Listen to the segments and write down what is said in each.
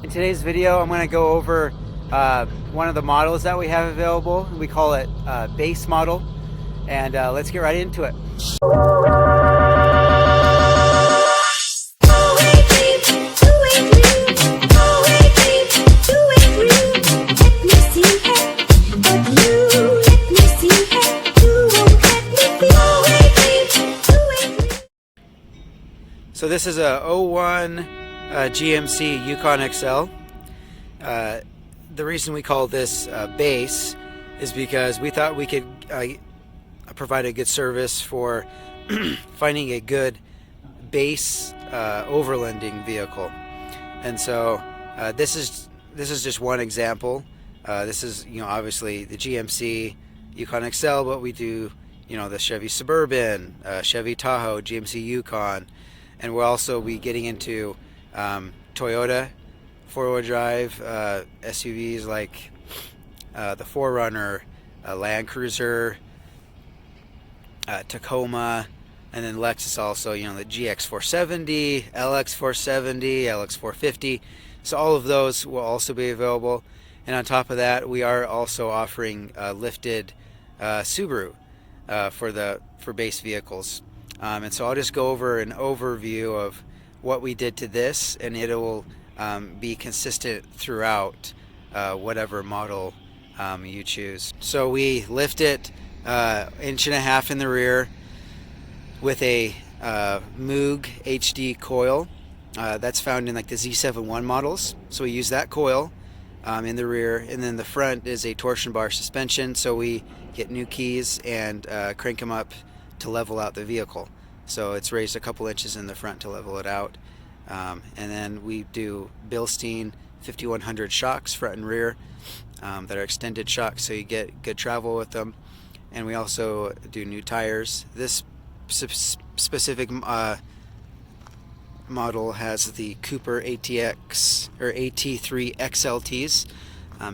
In today's video, I'm going to go over one of the models that we have available. We call it base model, and let's get right into it. So this is a 01 GMC Yukon XL. The reason we call this base is because we thought we could provide a good service for finding a good base overlanding vehicle. And so this is just one example. This is, obviously the GMC Yukon XL, but we do, the Chevy Suburban, Chevy Tahoe, GMC Yukon, and we'll also be getting into Toyota four-wheel drive SUVs like the 4Runner, Land Cruiser, Tacoma, and then Lexus also, the GX470, LX470, LX450. So all of those will also be available. And on top of that, we are also offering lifted Subaru for base vehicles. And so I'll just go over an overview of what we did to this, and it will be consistent throughout whatever model you choose. So we lift it 1.5 inches in the rear with a Moog HD coil that's found in like the Z71 models. So we use that coil in the rear, and then the front is a torsion bar suspension, so we get new keys and crank them up to level out the vehicle. So it's raised a couple inches in the front to level it out. And then we do Bilstein 5100 shocks front and rear that are extended shocks, so you get good travel with them. And we also do new tires. This specific model has the Cooper ATX or AT3 XLTs.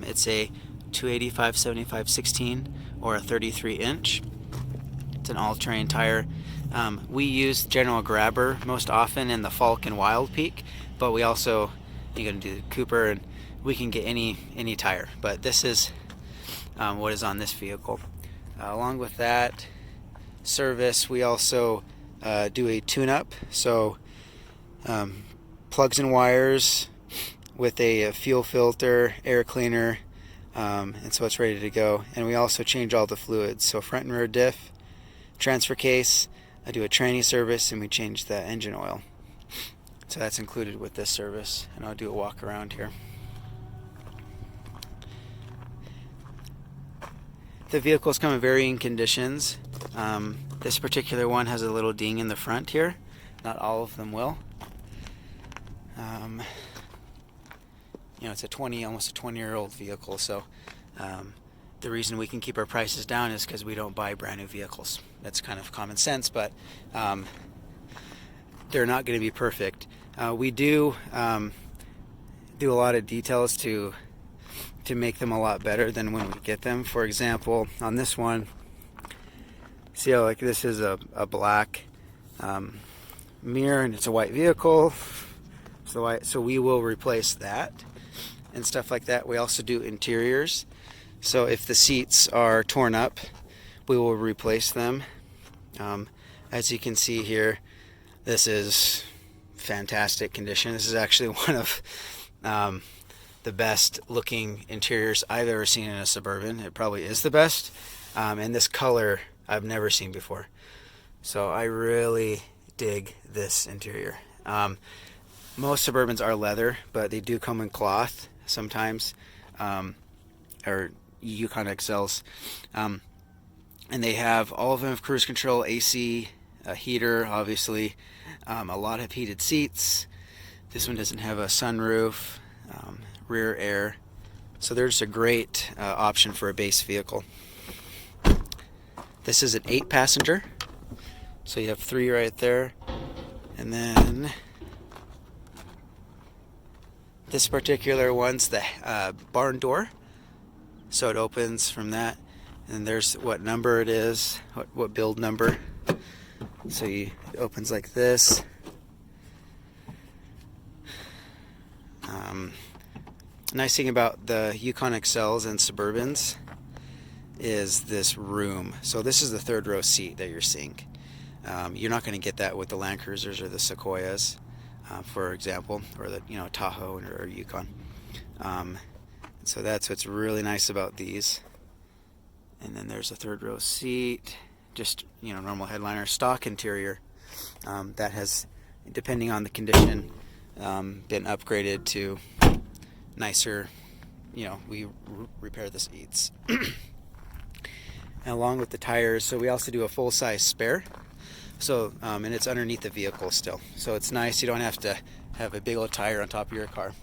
It's a 285/75/16 or a 33 inch. It's an all-terrain tire. We use General Grabber most often in the Falk and Wild Peak, but we also, you can do Cooper, and we can get any tire. But this is what is on this vehicle. Along with that service, we also do a tune-up. So plugs and wires with a fuel filter, air cleaner, and so it's ready to go. And we also change all the fluids, so front and rear diff, transfer case. I do a tranny service, and we change the engine oil. So that's included with this service, and I'll do a walk around here. The vehicles come in varying conditions. This particular one has a little ding in the front here. Not all of them will. It's almost a 20-year-old vehicle, so the reason we can keep our prices down is because we don't buy brand new vehicles. That's kind of common sense, but they're not going to be perfect. We do do a lot of details to make them a lot better than when we get them. For example, on this one, see how like this is a black mirror, and it's a white vehicle, so we will replace that and stuff like that. We also do interiors. So if the seats are torn up, we will replace them. As you can see here, this is fantastic condition. This is actually one of the best looking interiors I've ever seen in a Suburban. It probably is the best. And this color I've never seen before. So I really dig this interior. Most Suburbans are leather, but they do come in cloth sometimes, or Yukon XLs, and they have all of them have cruise control, AC, a heater, obviously, a lot of heated seats. This one doesn't have a sunroof, rear air, so there's a great option for a base vehicle. This is an 8-passenger, so you have 3 right there, and then this particular one's the barn door. So it opens from that, and there's what number it is, what build number. So it opens like this. Nice thing about the Yukon XLs and Suburbans is this room. So this is the third row seat that you're seeing. You're not going to get that with the Land Cruisers or the Sequoias, for example, or the Tahoe or Yukon. So that's what's really nice about these. And then there's a third row seat, just normal headliner, stock interior that has, depending on the condition, been upgraded to nicer. We repair the seats. And along with the tires, so we also do a full-size spare. So and it's underneath the vehicle still, so it's nice. You don't have to have a big old tire on top of your car.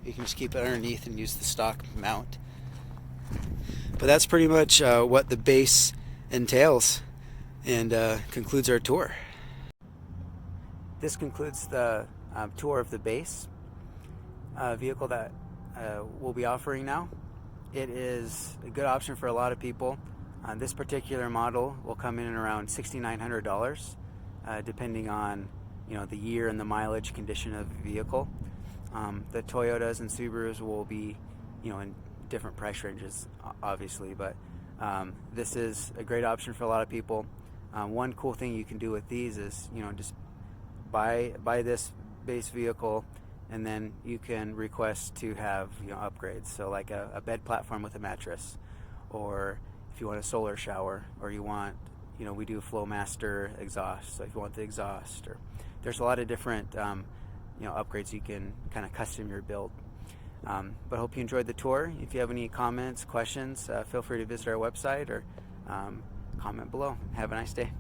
You can just keep it underneath and use the stock mount. But that's pretty much what the base entails, and concludes our tour. This concludes the tour of the base vehicle that we'll be offering now. It is a good option for a lot of people. This particular model will come in at around $6,900, depending on the year and the mileage condition of the vehicle. The Toyotas and Subarus will be in different price ranges, obviously, but this is a great option for a lot of people. One cool thing you can do with these is just buy this base vehicle, and then you can request to have upgrades. So like a bed platform with a mattress, or if you want a solar shower, or you want, we do Flowmaster exhaust, so if you want the exhaust, or there's a lot of different upgrades you can kind of custom your build. But I hope you enjoyed the tour. If you have any comments, questions, feel free to visit our website or comment below. Have a nice day.